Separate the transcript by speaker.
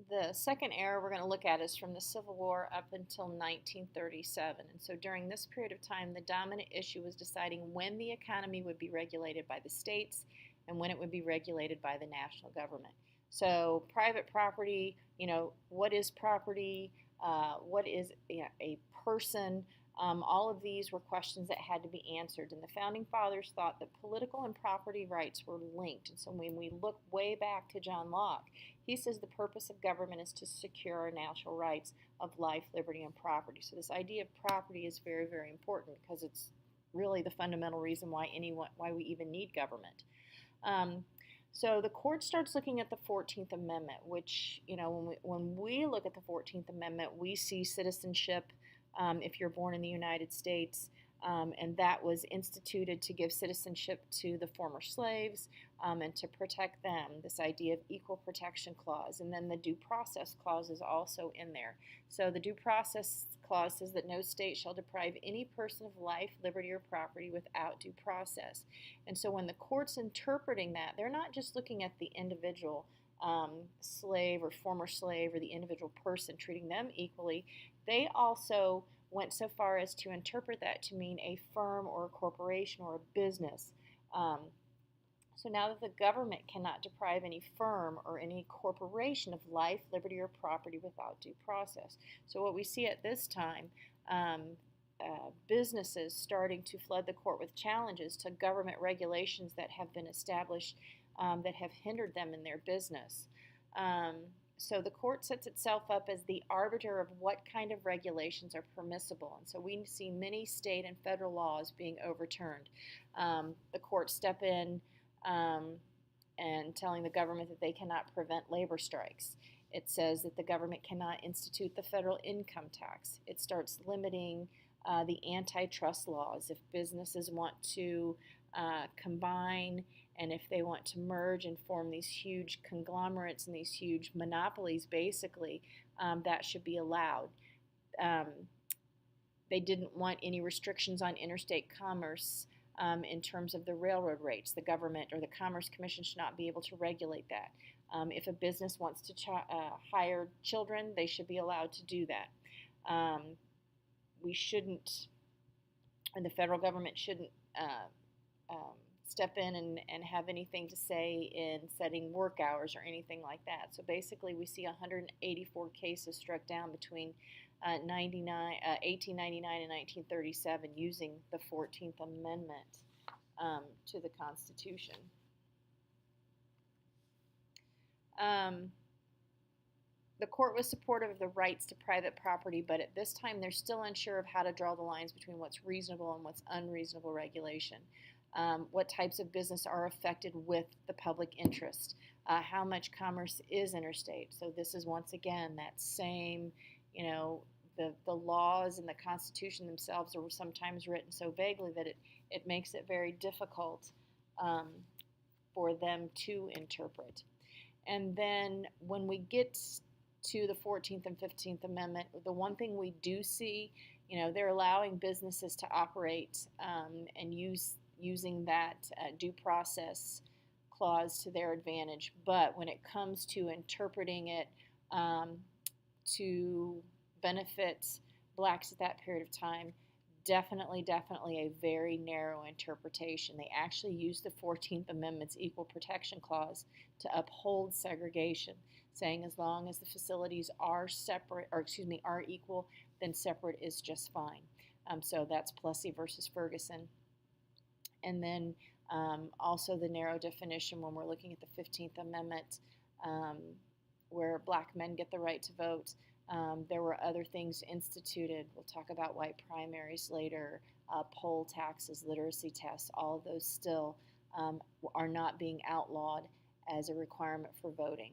Speaker 1: The second era we're going to look at is from the Civil War up until 1937. And so during this period of time, the dominant issue was deciding when the economy would be regulated by the states and when it would be regulated by the national government. So private property, what is property? What is a person? All of these were questions that had to be answered. And the founding fathers thought that political and property rights were linked. And so when we look way back to John Locke, he says the purpose of government is to secure our natural rights of life, liberty, and property. So this idea of property is very, very important because it's really the fundamental reason why we even need government. So the court starts looking at the 14th Amendment, which, when we look at the 14th Amendment, we see citizenship if you're born in the United States, and that was instituted to give citizenship to the former slaves and to protect them, this idea of equal protection clause. And then the due process clause is also in there. So the due process clause says that no state shall deprive any person of life, liberty, or property without due process. And so when the court's interpreting that, they're not just looking at the individual slave or former slave or the individual person, treating them equally. They also went so far as to interpret that to mean a firm or a corporation or a business. So now that the government cannot deprive any firm or any corporation of life, liberty, or property without due process. So what we see at this time, businesses starting to flood the court with challenges to government regulations that have been established that have hindered them in their business. So the court sets itself up as the arbiter of what kind of regulations are permissible. And so we see many state and federal laws being overturned. The courts step in and telling the government that they cannot prevent labor strikes. It says that the government cannot institute the federal income tax. It starts limiting the antitrust laws. If businesses want to combine and if they want to merge and form these huge conglomerates and these huge monopolies, basically, that should be allowed. They didn't want any restrictions on interstate commerce in terms of the railroad rates. The government or the Commerce Commission should not be able to regulate that. If a business wants to hire children, they should be allowed to do that. We shouldn't, and the federal government shouldn't step in and have anything to say in setting work hours or anything like that. So basically we see 184 cases struck down between 1899 and 1937 using the 14th Amendment to the Constitution. The court was supportive of the rights to private property, but at this time they're still unsure of how to draw the lines between what's reasonable and what's unreasonable regulation. What types of business are affected with the public interest, how much commerce is interstate. So this is once again that same, the laws and the Constitution themselves are sometimes written so vaguely that it makes it very difficult for them to interpret. And then when we get to the 14th and 15th Amendment, the one thing we do see, they're allowing businesses to operate and using that due process clause to their advantage. But when it comes to interpreting it to benefit blacks at that period of time, definitely a very narrow interpretation. They actually use the 14th Amendment's Equal Protection Clause to uphold segregation, saying as long as the facilities are are equal, then separate is just fine. So that's Plessy versus Ferguson. And then also the narrow definition when we're looking at the 15th Amendment, where black men get the right to vote. There were other things instituted. We'll talk about white primaries later, poll taxes, literacy tests. All of those still are not being outlawed as a requirement for voting.